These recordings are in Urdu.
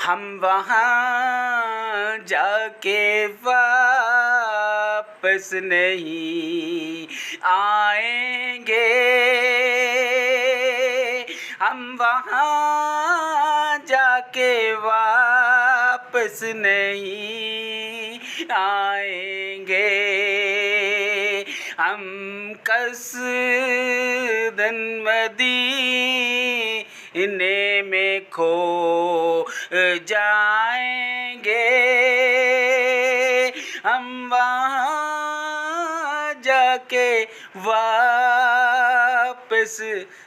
ہم وہاں جا کے واپس نہیں آئیں گے، ہم وہاں جا کے واپس نہیں آئیں گے، ہم قصداً مدینے میں کھو جائیں گے، ہم وہاں جا کے واپس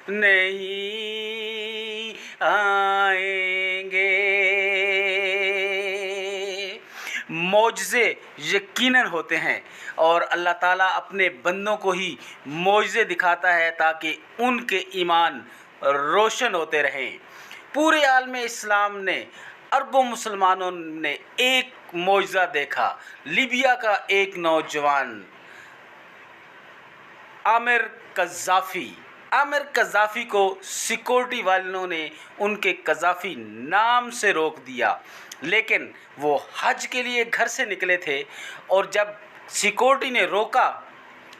نہیں آئیں گے۔ معجزے یقیناً ہوتے ہیں اور اللہ تعالیٰ اپنے بندوں کو ہی معجزے دکھاتا ہے تاکہ ان کے ایمان روشن ہوتے رہیں۔ پورے عالم اسلام نے، اربوں مسلمانوں نے ایک معجزہ دیکھا۔ لیبیا کا ایک نوجوان عامر قذافی کو سیکورٹی والوں نے ان کے قذافی نام سے روک دیا، لیکن وہ حج کے لیے گھر سے نکلے تھے اور جب سیکورٹی نے روکا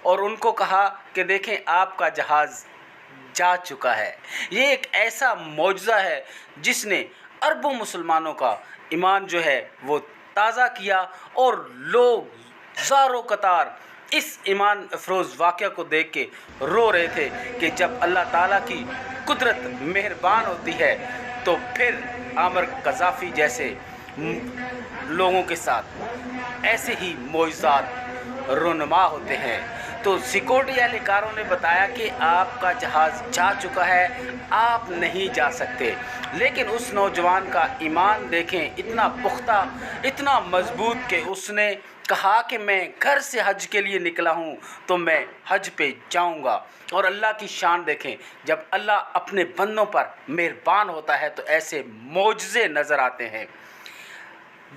اور ان کو کہا کہ دیکھیں آپ کا جہاز جا چکا ہے۔ یہ ایک ایسا معجزہ ہے جس نے اربوں مسلمانوں کا ایمان جو ہے وہ تازہ کیا، اور لوگ زاروں قطار اس ایمان افروز واقعہ کو دیکھ کے رو رہے تھے کہ جب اللہ تعالیٰ کی قدرت مہربان ہوتی ہے تو پھر عامر قذافی جیسے لوگوں کے ساتھ ایسے ہی معجزات رونما ہوتے ہیں۔ تو سیکورٹی اہلکاروں نے بتایا کہ آپ کا جہاز جا چکا ہے، آپ نہیں جا سکتے، لیکن اس نوجوان کا ایمان دیکھیں، اتنا پختہ، اتنا مضبوط کہ اس نے کہا کہ میں گھر سے حج کے لیے نکلا ہوں تو میں حج پہ جاؤں گا۔ اور اللہ کی شان دیکھیں، جب اللہ اپنے بندوں پر مہربان ہوتا ہے تو ایسے معجزے نظر آتے ہیں۔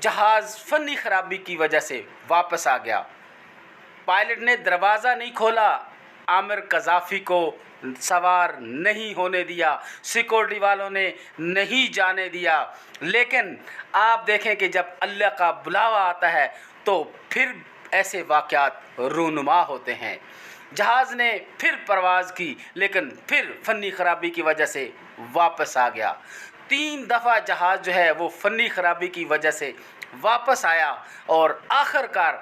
جہاز فنی خرابی کی وجہ سے واپس آ گیا، پائلٹ نے دروازہ نہیں کھولا، عامر قذافی کو سوار نہیں ہونے دیا، سیکورٹی والوں نے نہیں جانے دیا، لیکن آپ دیکھیں کہ جب اللہ کا بلاوا آتا ہے تو پھر ایسے واقعات رونما ہوتے ہیں۔ جہاز نے پھر پرواز کی لیکن پھر فنی خرابی کی وجہ سے واپس آ گیا۔ 3 دفعہ جہاز جو ہے وہ فنی خرابی کی وجہ سے واپس آیا، اور آخر کار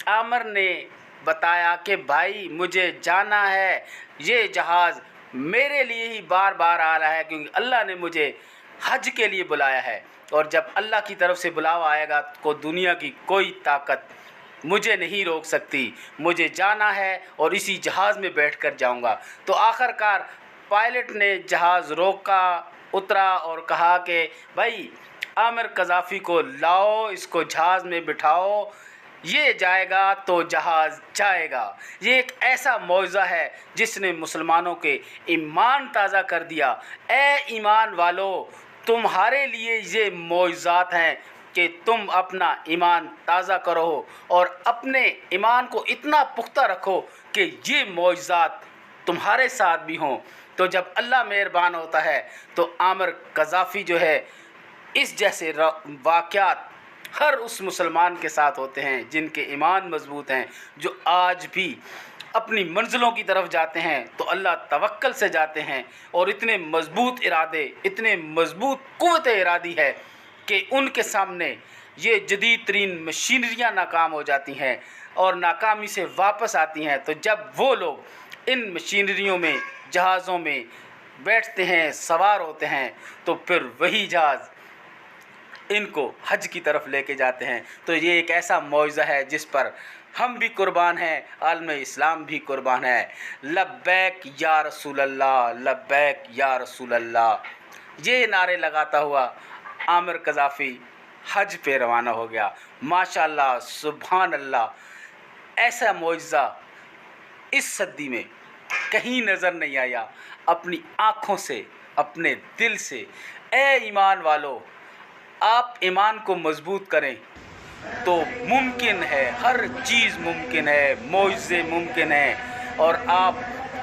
عامر نے بتایا کہ بھائی مجھے جانا ہے، یہ جہاز میرے لیے ہی بار بار آ رہا ہے کیونکہ اللہ نے مجھے حج کے لیے بلایا ہے، اور جب اللہ کی طرف سے بلاوا آئے گا تو دنیا کی کوئی طاقت مجھے نہیں روک سکتی، مجھے جانا ہے اور اسی جہاز میں بیٹھ کر جاؤں گا۔ تو آخر کار پائلٹ نے جہاز روکا، اترا اور کہا کہ بھائی عامر قذافی کو لاؤ، اس کو جہاز میں بٹھاؤ، یہ جائے گا تو جہاز جائے گا۔ یہ ایک ایسا معجزہ ہے جس نے مسلمانوں کے ایمان تازہ کر دیا۔ اے ایمان والو، تمہارے لیے یہ معجزات ہیں کہ تم اپنا ایمان تازہ کرو اور اپنے ایمان کو اتنا پختہ رکھو کہ یہ معجزات تمہارے ساتھ بھی ہوں۔ تو جب اللہ مہربان ہوتا ہے تو عامر قذافی جو ہے، اس جیسے واقعات ہر اس مسلمان کے ساتھ ہوتے ہیں جن کے ایمان مضبوط ہیں، جو آج بھی اپنی منزلوں کی طرف جاتے ہیں تو اللہ توکل سے جاتے ہیں، اور اتنے مضبوط ارادے، اتنے مضبوط قوت ارادی ہے کہ ان کے سامنے یہ جدید ترین مشینریاں ناکام ہو جاتی ہیں اور ناکامی سے واپس آتی ہیں۔ تو جب وہ لوگ ان مشینریوں میں، جہازوں میں بیٹھتے ہیں، سوار ہوتے ہیں، تو پھر وہی جہاز ان کو حج کی طرف لے کے جاتے ہیں۔ تو یہ ایک ایسا معجزہ ہے جس پر ہم بھی قربان ہیں، عالم اسلام بھی قربان ہے۔ لبیک یا رسول اللہ، لبیک یا رسول اللہ، یہ نعرے لگاتا ہوا عامر قذافی حج پہ روانہ ہو گیا۔ ماشاءاللہ، سبحان اللہ، ایسا معجزہ اس صدی میں کہیں نظر نہیں آیا۔ اپنی آنکھوں سے، اپنے دل سے، اے ایمان والو، آپ ایمان کو مضبوط کریں تو ممکن ہے، ہر چیز ممکن ہے، معجزے ممکن ہیں، اور آپ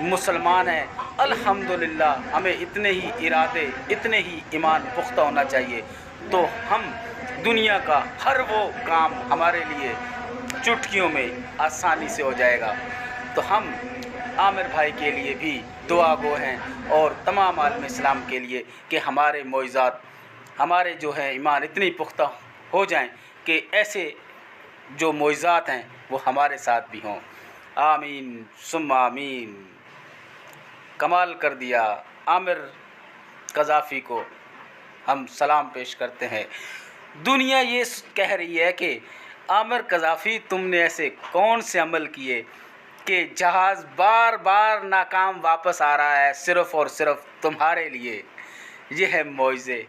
مسلمان ہیں۔ الحمدللہ ہمیں اتنے ہی ارادے، اتنے ہی ایمان پختہ ہونا چاہیے۔ تو ہم دنیا کا ہر وہ کام ہمارے لیے چٹکیوں میں آسانی سے ہو جائے گا۔ تو ہم عامر بھائی کے لیے بھی دعا گو ہیں اور تمام عالم اسلام کے لیے کہ ہمارے معجزات، ہمارے جو ہیں ایمان اتنی پختہ ہو جائیں کہ ایسے جو معجزات ہیں وہ ہمارے ساتھ بھی ہوں۔ آمین ثم آمین۔ کمال کر دیا۔ عامر قذافی کو ہم سلام پیش کرتے ہیں۔ دنیا یہ کہہ رہی ہے کہ عامر قذافی تم نے ایسے کون سے عمل کیے کہ جہاز بار بار ناکام واپس آ رہا ہے صرف اور صرف تمہارے لیے۔ یہ ہے معجزے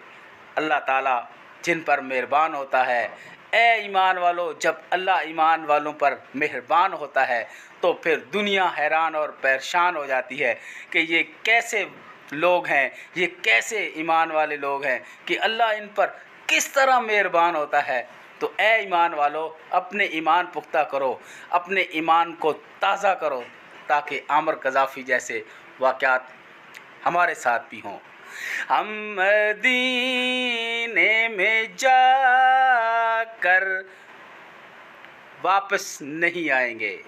اللہ تعالیٰ جن پر مہربان ہوتا ہے۔ اے ایمان والو، جب اللہ ایمان والوں پر مہربان ہوتا ہے تو پھر دنیا حیران اور پریشان ہو جاتی ہے کہ یہ کیسے لوگ ہیں، یہ کیسے ایمان والے لوگ ہیں کہ اللہ ان پر کس طرح مہربان ہوتا ہے۔ تو اے ایمان والو، اپنے ایمان پختہ کرو، اپنے ایمان کو تازہ کرو تاکہ عامر قذافی جیسے واقعات ہمارے ساتھ بھی ہوں۔ ہم مدینے میں جا کر واپس نہیں آئیں گے۔